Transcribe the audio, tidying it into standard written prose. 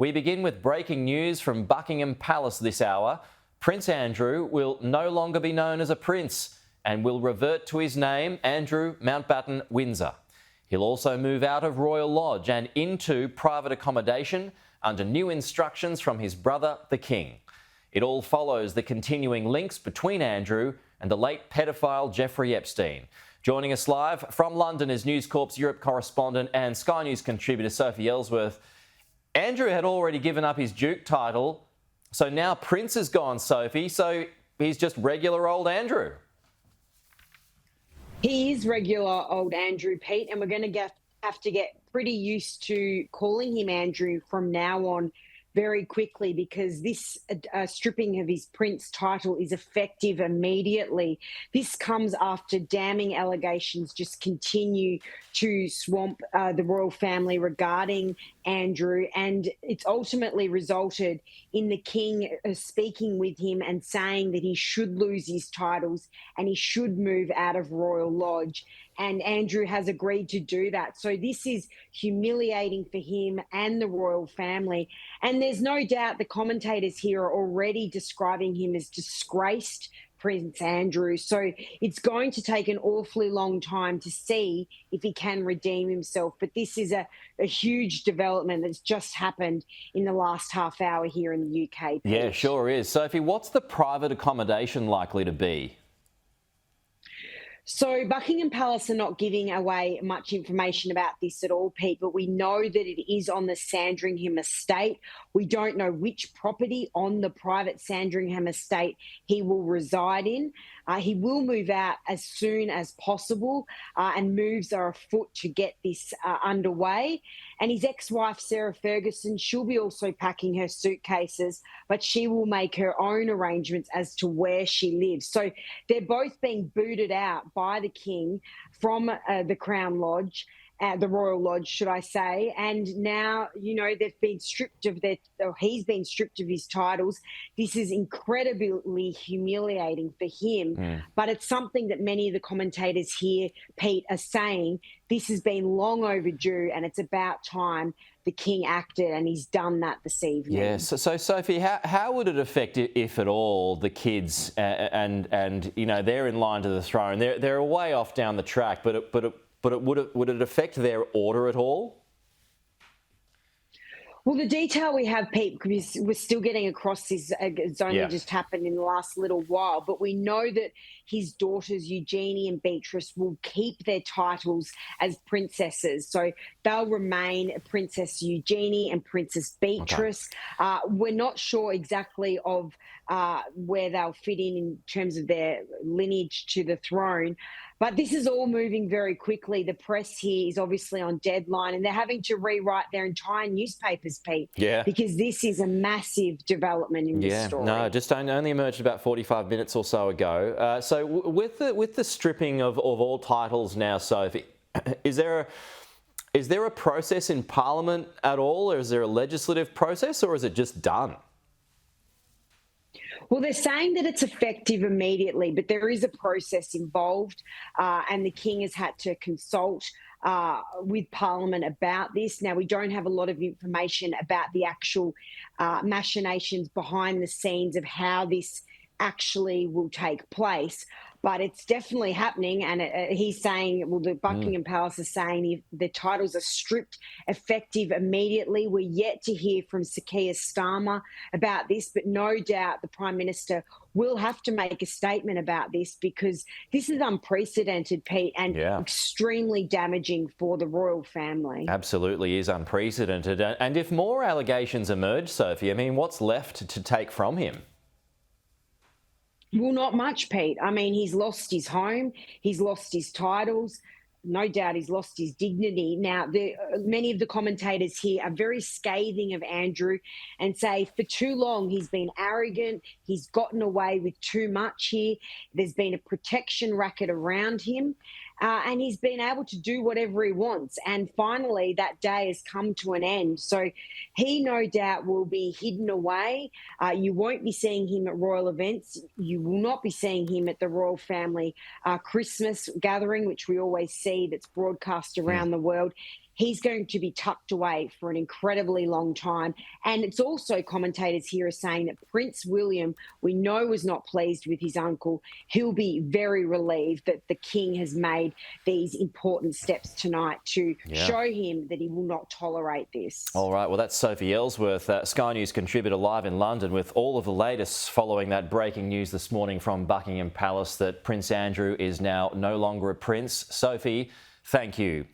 We begin with breaking news from Buckingham Palace this hour. Prince Andrew will no longer be known as a prince and will revert to his name, Andrew Mountbatten Windsor. He'll also move out of Royal Lodge and into private accommodation under new instructions from his brother, the King. It all follows the continuing links between Andrew and the late pedophile Jeffrey Epstein. Joining us live from London is News Corp's Europe correspondent and Sky News contributor Sophie Elsworth. Andrew had already given up his Duke title, so now Prince is gone, Sophie, so he's just regular old Andrew. He is regular old Andrew, Pete, and we're going to have to get pretty used to calling him Andrew from now on very quickly, because this stripping of his prince title is effective immediately. This comes after damning allegations just continue to swamp the royal family regarding Andrew, and it's ultimately resulted in the King speaking with him and saying that he should lose his titles and he should move out of Royal Lodge. And Andrew has agreed to do that. So this is humiliating for him and the royal family. And there's no doubt the commentators here are already describing him as disgraced Prince Andrew. So it's going to take an awfully long time to see if he can redeem himself. But this is a huge development that's just happened in the last half hour here in the UK. Pete. Yeah, sure is. Sophie, what's the private accommodation likely to be? So Buckingham Palace are not giving away much information about this at all, Pete, but we know that it is on the Sandringham estate. We don't know which property on the private Sandringham estate he will reside in. He will move out as soon as possible, and moves are afoot to get this underway. And his ex-wife, Sarah Ferguson, she'll be also packing her suitcases, but she will make her own arrangements as to where she lives. So they're both being booted out by the King from the Crown Lodge, the Royal Lodge, should I say. And now, you know, they've been stripped of he's been stripped of his titles. This is incredibly humiliating for him. But it's something that many of the commentators here, Pete, are saying this has been long overdue and it's about time the King acted, and he's done that this evening. Yes. So Sophie, how would it affect, if at all, the kids and you know, they're in line to the throne. They're way off down the track, but would it affect their order at all? Well, the detail we have, Pete, because we're still getting across this, it's only just happened in the last little while, but we know that his daughters, Eugenie and Beatrice, will keep their titles as princesses. So they'll remain Princess Eugenie and Princess Beatrice. Okay. We're not sure exactly of where they'll fit in terms of their lineage to the throne. But this is all moving very quickly. The press here is obviously on deadline, and they're having to rewrite their entire newspapers, Pete, because this is a massive development in this story. No, just only emerged about 45 minutes or so ago. So with the stripping of all titles now, Sophie, is there a process in Parliament at all, or is there a legislative process, or is it just done? Well, they're saying that it's effective immediately, but there is a process involved, and the King has had to consult with Parliament about this. Now, we don't have a lot of information about the actual machinations behind the scenes of how this actually will take place, but it's definitely happening. And he's saying, well, the Buckingham Palace is saying if the titles are stripped effective immediately. We're yet to hear from Sir Keir Starmer about this, but no doubt the Prime Minister will have to make a statement about this, because this is unprecedented, Pete, and extremely damaging for the royal family. Absolutely is unprecedented. And if more allegations emerge, Sophie, I mean, what's left to take from him? Well, not much, Pete. I mean, he's lost his home, he's lost his titles, no doubt he's lost his dignity. Now, many of the commentators here are very scathing of Andrew and say for too long he's been arrogant, he's gotten away with too much here, there's been a protection racket around him, and he's been able to do whatever he wants. And finally, that day has come to an end. So he no doubt will be hidden away. You won't be seeing him at royal events. You will not be seeing him at the royal family Christmas gathering, which we always see that's broadcast around the world. he's going to be tucked away for an incredibly long time. And it's also commentators here are saying that Prince William, we know, was not pleased with his uncle. He'll be very relieved that the king has made these important steps tonight to show him that he will not tolerate this. All right, well, that's Sophie Elsworth, Sky News contributor live in London with all of the latest following that breaking news this morning from Buckingham Palace that Prince Andrew is now no longer a prince. Sophie, thank you.